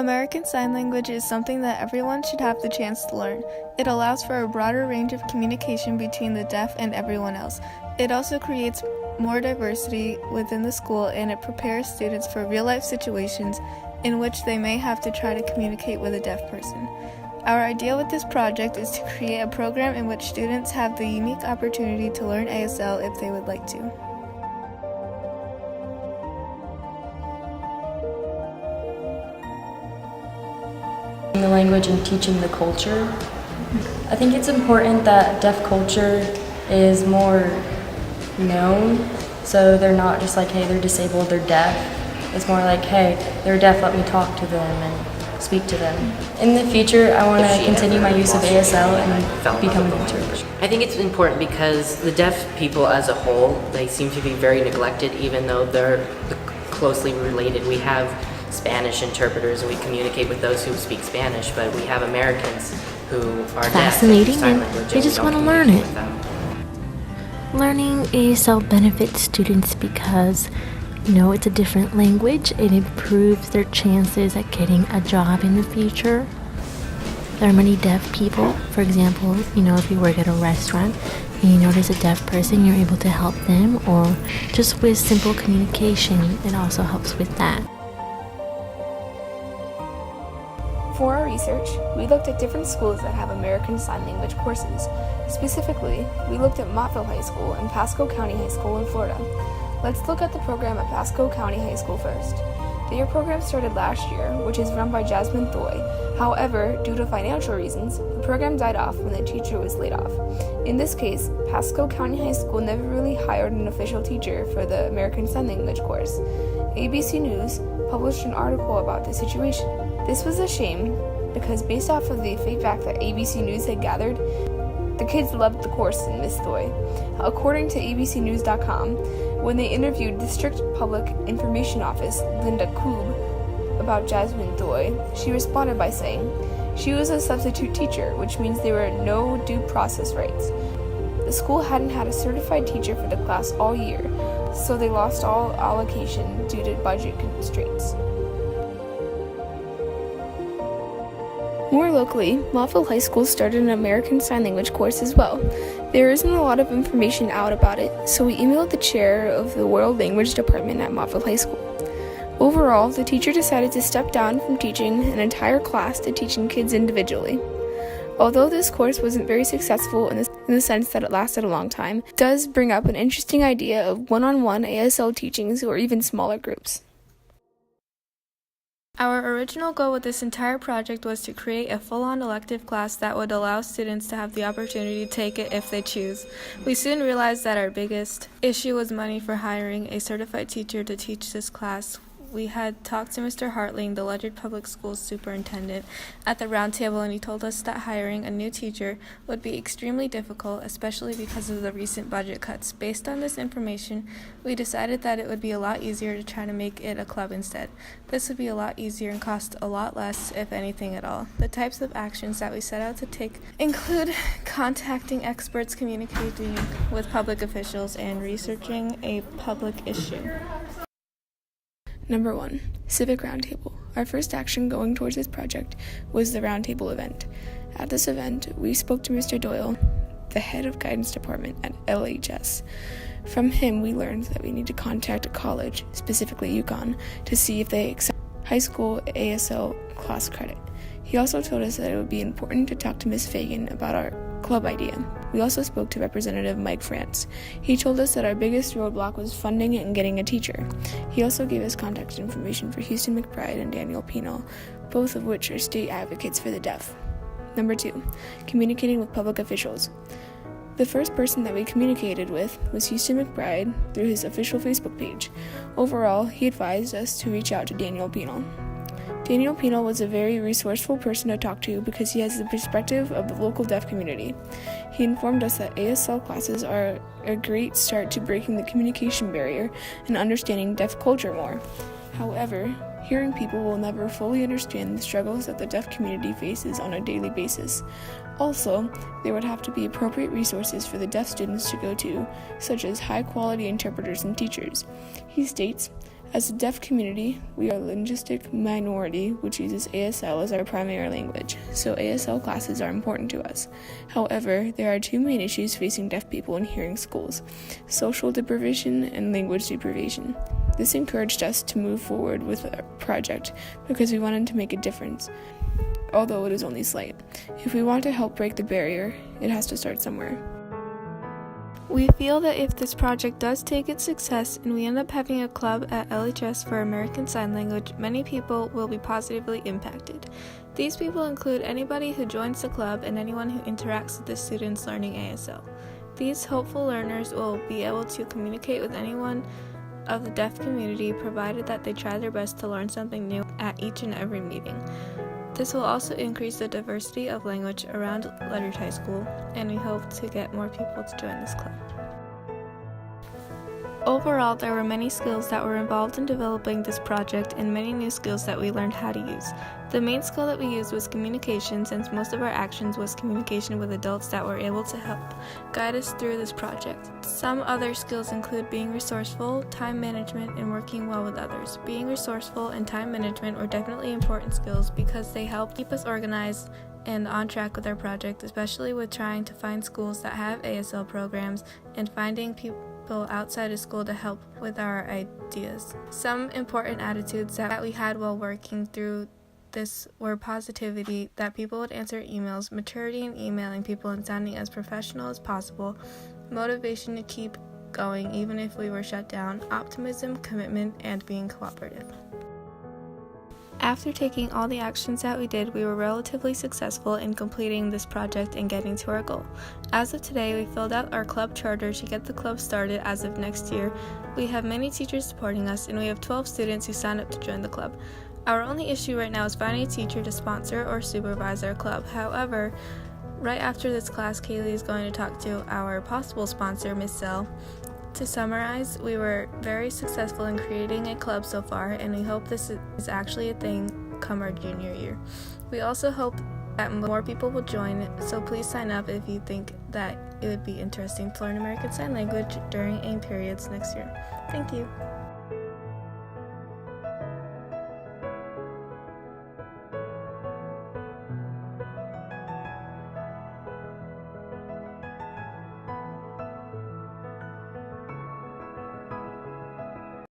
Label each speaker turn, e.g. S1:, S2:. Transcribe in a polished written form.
S1: American Sign Language is something that everyone should have the chance to learn. It allows for a broader range of communication between the deaf and everyone else. It also creates more diversity within the school, and it prepares students for real-life situations in which they may have to try to communicate with a deaf person. Our idea with this project is to create a program in which students have the unique opportunity to learn ASL if they would like to.
S2: The language and teaching the culture. I think it's important that deaf culture is more known, so they're not just like, hey, they're disabled, they're deaf. It's more like, hey, they're deaf, let me talk to them and speak to them. In the future, I want to continue my use of ASL and become an interpreter.
S3: I think it's important because the deaf people as a whole, they seem to be very neglected, even though they're closely related. We have Spanish interpreters and we communicate with those who speak Spanish, but we have Americans who are
S4: fascinating
S3: deaf and
S4: and they just want to learn it. Learning ASL benefits students because, it's a different language. It improves their chances at getting a job in the future. There are many deaf people. For example, if you work at a restaurant and you notice a deaf person, you're able to help them, or just with simple communication, it also helps with that.
S5: For our research, we looked at different schools that have American Sign Language courses. Specifically, we looked at Montville High School and Pasco County High School in Florida. Let's look at the program at Pasco County High School first. The year program started last year, which is run by Jasmine Thoy. However, due to financial reasons, the program died off when the teacher was laid off. In this case, Pasco County High School never really hired an official teacher for the American Sign Language course. ABC News published an article about the situation. This was a shame because based off of the feedback that ABC News had gathered, the kids loved the course in Miss Thoy. According to abcnews.com, when they interviewed District Public Information Office Linda Koob about Jasmine Thoy, she responded by saying, she was a substitute teacher, which means there were no due process rights. The school hadn't had a certified teacher for the class all year, so they lost all allocation due to budget constraints. More locally, Montville High School started an American Sign Language course as well. There isn't a lot of information out about it, so we emailed the chair of the World Language Department at Montville High School. Overall, the teacher decided to step down from teaching an entire class to teaching kids individually. Although this course wasn't very successful in the sense that it lasted a long time, it does bring up an interesting idea of one-on-one ASL teachings or even smaller groups.
S1: Our original goal with this entire project was to create a full-on elective class that would allow students to have the opportunity to take it if they choose. We soon realized that our biggest issue was money for hiring a certified teacher to teach this class. We had talked to Mr. Hartling, the Ledyard Public Schools superintendent, at the roundtable, and he told us that hiring a new teacher would be extremely difficult, especially because of the recent budget cuts. Based on this information, we decided that it would be a lot easier to try to make it a club instead. This would be a lot easier and cost a lot less, if anything at all. The types of actions that we set out to take include contacting experts, communicating with public officials, and researching a public issue.
S5: Number 1, Civic Roundtable. Our first action going towards this project was the Roundtable event. At this event, we spoke to Mr. Doyle, the head of guidance department at LHS. From him, we learned that we need to contact a college, specifically UConn, to see if they accept high school ASL class credit. He also told us that it would be important to talk to Ms. Fagan about our club idea. We also spoke to Representative Mike France. He told us that our biggest roadblock was funding and getting a teacher. He also gave us contact information for Houston McBride and Daniel Pino, both of which are state advocates for the deaf. Number 2, communicating with public officials. The first person that we communicated with was Houston McBride through his official Facebook page. Overall, he advised us to reach out to Daniel Pino. Daniel Pino was a very resourceful person to talk to because he has the perspective of the local deaf community. He informed us that ASL classes are a great start to breaking the communication barrier and understanding deaf culture more. However, hearing people will never fully understand the struggles that the deaf community faces on a daily basis. Also, there would have to be appropriate resources for the deaf students to go to, such as high-quality interpreters and teachers. He states, As a deaf community, we are a linguistic minority which uses ASL as our primary language, so ASL classes are important to us. However, there are two main issues facing deaf people in hearing schools: social deprivation and language deprivation. This encouraged us to move forward with our project because we wanted to make a difference, although it is only slight. If we want to help break the barrier, it has to start somewhere.
S1: We feel that if this project does take its success and we end up having a club at LHS for American Sign Language, many people will be positively impacted. These people include anybody who joins the club and anyone who interacts with the students learning ASL. These hopeful learners will be able to communicate with anyone of the deaf community, provided that they try their best to learn something new at each and every meeting. This will also increase the diversity of language around Ledyard High School, and we hope to get more people to join this club. Overall, there were many skills that were involved in developing this project and many new skills that we learned how to use. The main skill that we used was communication, since most of our actions was communication with adults that were able to help guide us through this project. Some other skills include being resourceful, time management, and working well with others. Being resourceful and time management were definitely important skills because they help keep us organized and on track with our project, especially with trying to find schools that have ASL programs and finding people outside of school to help with our ideas. Some important attitudes that we had while working through this were positivity, that people would answer emails, maturity in emailing people and sounding as professional as possible, motivation to keep going even if we were shut down, optimism, commitment, and being cooperative. After taking all the actions that we did, we were relatively successful in completing this project and getting to our goal. As of today, we filled out our club charter to get the club started as of next year. We have many teachers supporting us, and we have 12 students who signed up to join the club. Our only issue right now is finding a teacher to sponsor or supervise our club. However, right after this class, Kaylee is going to talk to our possible sponsor, Miss Zell. To summarize, we were very successful in creating a club so far, and we hope this is actually a thing come our junior year. We also hope that more people will join, so please sign up if you think that it would be interesting to learn American Sign Language during AIM periods next year. Thank you.